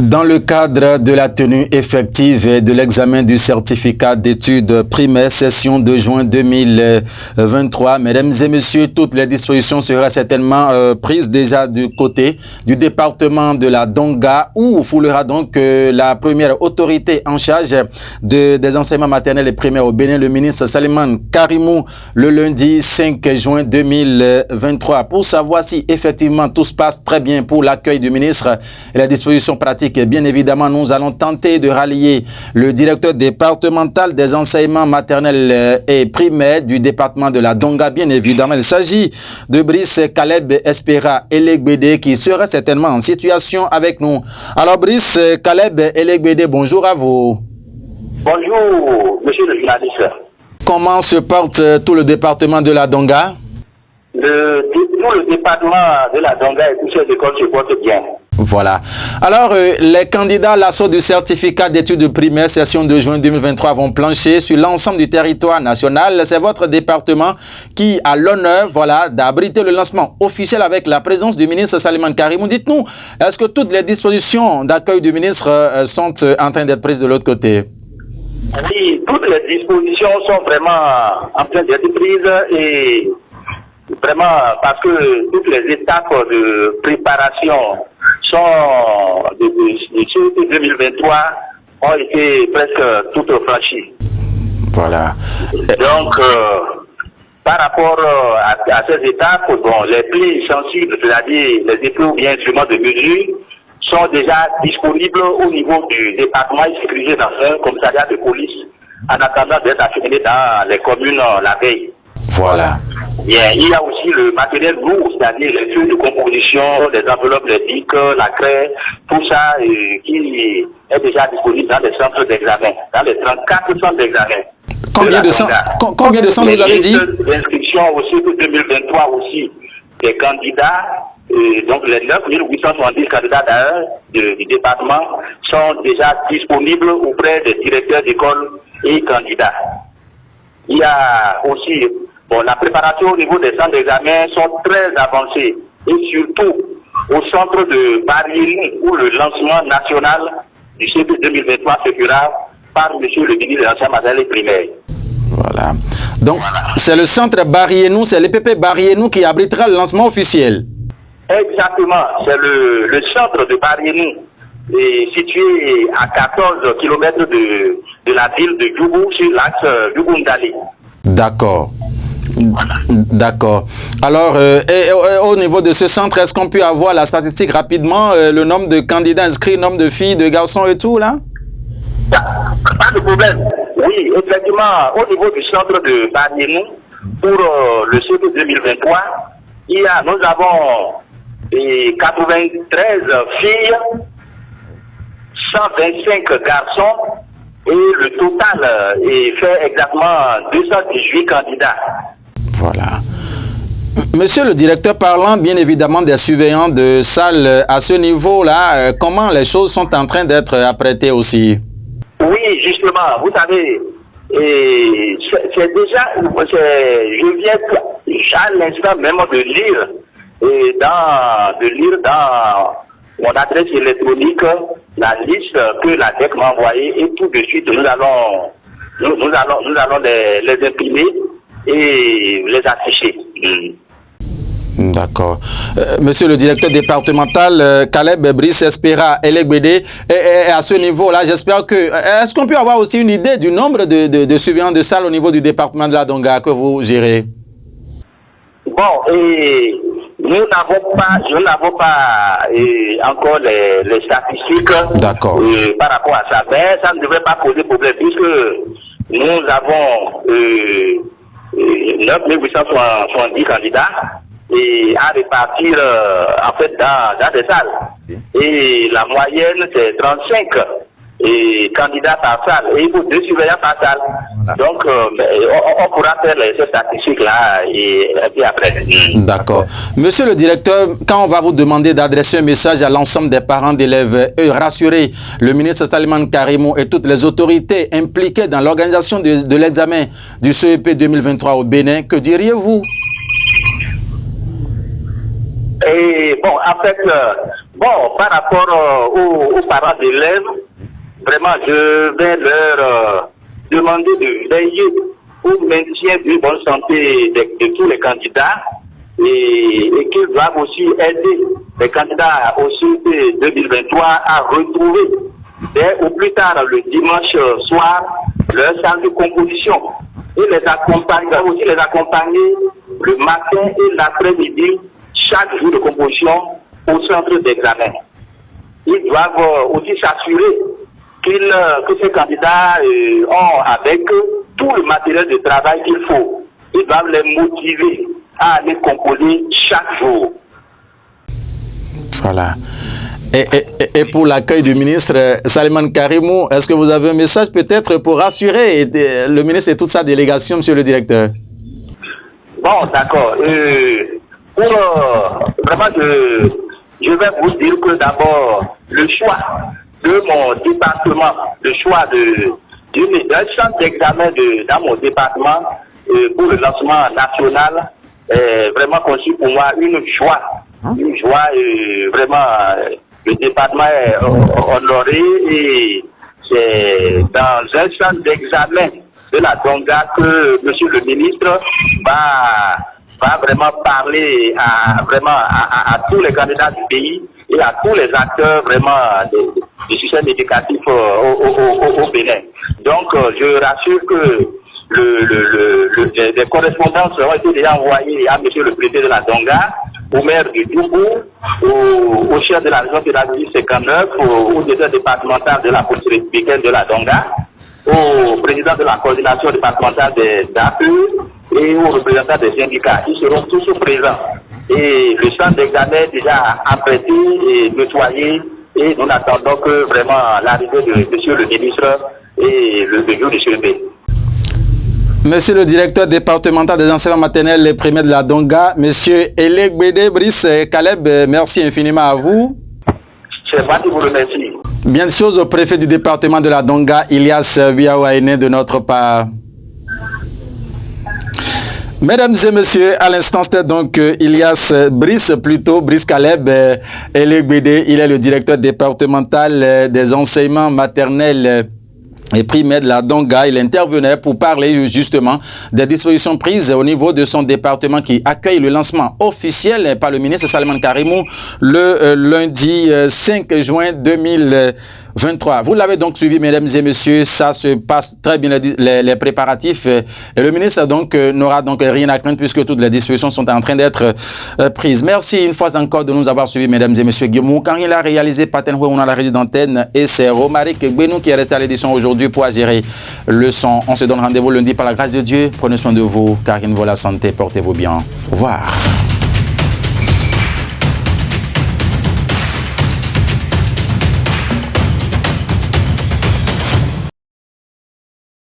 Dans le cadre de la tenue effective de l'examen du certificat d'études primaires, session de juin 2023, mesdames et messieurs, toutes les dispositions seront certainement prises déjà du côté du département de la Donga, où foulera donc la première autorité en charge des enseignements maternels et primaires au Bénin, le ministre Salimane Karimou, le lundi 5 juin 2023. Pour savoir si effectivement tout se passe très bien pour l'accueil du ministre et la disposition pratique, bien évidemment, nous allons tenter de rallier le directeur départemental des enseignements maternels et primaires du département de la Donga. Bien évidemment, il s'agit de Brice Caleb Espera Elegbede qui sera certainement en situation avec nous. Alors Brice Caleb Elegbede, bonjour à vous. Bonjour, monsieur le journaliste. Comment se porte tout le département de la Donga? Tout le département de la Donga et toutes ces écoles se portent bien. Voilà. Alors, les candidats à l'assaut du certificat d'études primaires session de juin 2023 vont plancher sur l'ensemble du territoire national. C'est votre département qui a l'honneur, voilà, d'abriter le lancement officiel avec la présence du ministre Salimane Karimou. Dites-nous, est-ce que toutes les dispositions d'accueil du ministre sont en train d'être prises de l'autre côté? Oui, toutes les dispositions sont vraiment en train d'être prises et vraiment parce que toutes les étapes de préparation de 2023 ont été presque toutes franchies. Voilà. Donc, par rapport à ces étapes, bon, les plus sensibles, c'est-à-dire les épreuves ou instruments de mesure, sont déjà disponibles au niveau du département et sécurisés dans un commissariat de police en attendant d'être acheminés dans les communes la veille. Voilà. Bien, il y a aussi le matériel lourd, c'est-à-dire les feuilles de composition, les enveloppes, les bics, la craie, tout ça qui est déjà disponible dans les centres d'examen, dans les 34 centres d'examen. Combien de centres vous avez dit? L'inscription aussi pour 2023 aussi des candidats, donc les 9870 candidats d'ailleurs du département sont déjà disponibles auprès des directeurs d'école et candidats. Il y a aussi la préparation au niveau des centres d'examen sont très avancées et surtout au centre de Barriénou où le lancement national du CP 2023 se fera par monsieur le ministre de l'enseignement maternel et primaire. Voilà. Donc, c'est le centre Barriénou, c'est l'EPP Barriénou qui abritera le lancement officiel. Exactement, c'est le centre de Barriénou, situé à 14 km de la ville de Djougou sur l'axe Djougou-Ndali. D'accord. D'accord. Alors, au niveau de ce centre, est-ce qu'on peut avoir la statistique rapidement, le nombre de candidats inscrits, le nombre de filles, de garçons et tout, là? Pas de problème. Oui, effectivement, au niveau du centre de Barriénou, pour le CP 2023, nous avons 93 filles, 125 garçons, et le total fait exactement 218 candidats. Voilà. Monsieur le directeur, parlant bien évidemment des surveillants de salle à ce niveau-là, comment les choses sont en train d'être apprêtées aussi? Oui, justement, vous savez, c'est déjà, je viens à l'instant même de lire dans mon adresse électronique la liste que la DEC m'a envoyée et tout de suite nous allons les imprimer et les afficher. D'accord. Monsieur le directeur départemental, Caleb Brice Espera Elegbede, et à ce niveau-là, j'espère que... Est-ce qu'on peut avoir aussi une idée du nombre de surveillants de salle au niveau du département de la Donga que vous gérez? Bon, nous n'avons pas encore les statistiques. D'accord. Par rapport à ça, mais ça ne devrait pas poser problème puisque nous avons 9870 candidats et à répartir en fait dans des salles. Et la moyenne c'est 35 candidats par salle et il faut 2 surveillants par salle. Donc on pourra faire ces statistiques-là et puis après. D'accord. Monsieur le directeur, quand on va vous demander d'adresser un message à l'ensemble des parents d'élèves, rassurer le ministre Salimane Karimou et toutes les autorités impliquées dans l'organisation de l'examen du CEP 2023 au Bénin, que diriez-vous? Et bon, en fait, Bon, par rapport aux parents d'élèves, vraiment, je vais leur demander de veiller au maintien d'une bonne santé de tous les candidats et qu'ils doivent aussi aider les candidats au CEP 2023 à retrouver dès au plus tard le dimanche soir leur salle de composition et les accompagner le matin et l'après-midi chaque jour de composition au centre d'examen. Ils doivent aussi s'assurer que ces candidats ont avec eux tout le matériel de travail qu'il faut. Ils doivent les motiver à aller composer chaque jour. Voilà. Et pour l'accueil du ministre Saliman Karimou, est-ce que vous avez un message peut-être pour rassurer le ministre et toute sa délégation, monsieur le directeur? Bon, d'accord. Vraiment, je vais vous dire que d'abord, le choix de mon département, le choix d'un centre d'examen dans mon département pour le lancement national est vraiment conçu pour moi une joie. Une joie, vraiment, le département est honoré et c'est dans un centre d'examen de la Donga que monsieur le ministre va vraiment parler à tous les candidats du pays et à tous les acteurs vraiment du système éducatif au Bénin. Donc, je rassure que les correspondances ont été déjà envoyées à monsieur le préfet de la Donga, au maire du Doubou, au chef de la région pédagogique 59, au directeur départemental de la police républicaine de la Donga, au président de la coordination départementale des DAPE et aux représentants des syndicats. Ils seront tous présents. Et le centre d'examen est déjà apprêté et nettoyé et nous n'attendons que vraiment l'arrivée de monsieur le ministre et le jour du CEP. Monsieur le directeur départemental des enseignements maternels et primaires de la Donga, monsieur Elegbede Brice Caleb, merci infiniment à vous. C'est moi qui vous remercie. Bien de choses au préfet du département de la Donga, Ilyas Biawaine, de notre part. Mesdames et messieurs, à l'instant, c'était donc Ilyas Brice Caleb Elegbede. Il est le directeur départemental des enseignements maternels et primaire de la Donga. Il intervenait pour parler justement des dispositions prises au niveau de son département qui accueille le lancement officiel par le ministre Saliman Karimou le lundi 5 juin 2023. Vous l'avez donc suivi, mesdames et messieurs, ça se passe très bien les préparatifs et le ministre donc n'aura donc rien à craindre puisque toutes les dispositions sont en train d'être prises. Merci une fois encore de nous avoir suivis, mesdames et messieurs. Guillaume, quand il a réalisé Patenhoué, on a la régie d'antenne et c'est Romaric Gbenou qui est resté à l'édition aujourd'hui pour gérer le son. On se donne rendez-vous lundi par la grâce de Dieu. Prenez soin de vous, car il vous la santé. Portez-vous bien. Au revoir.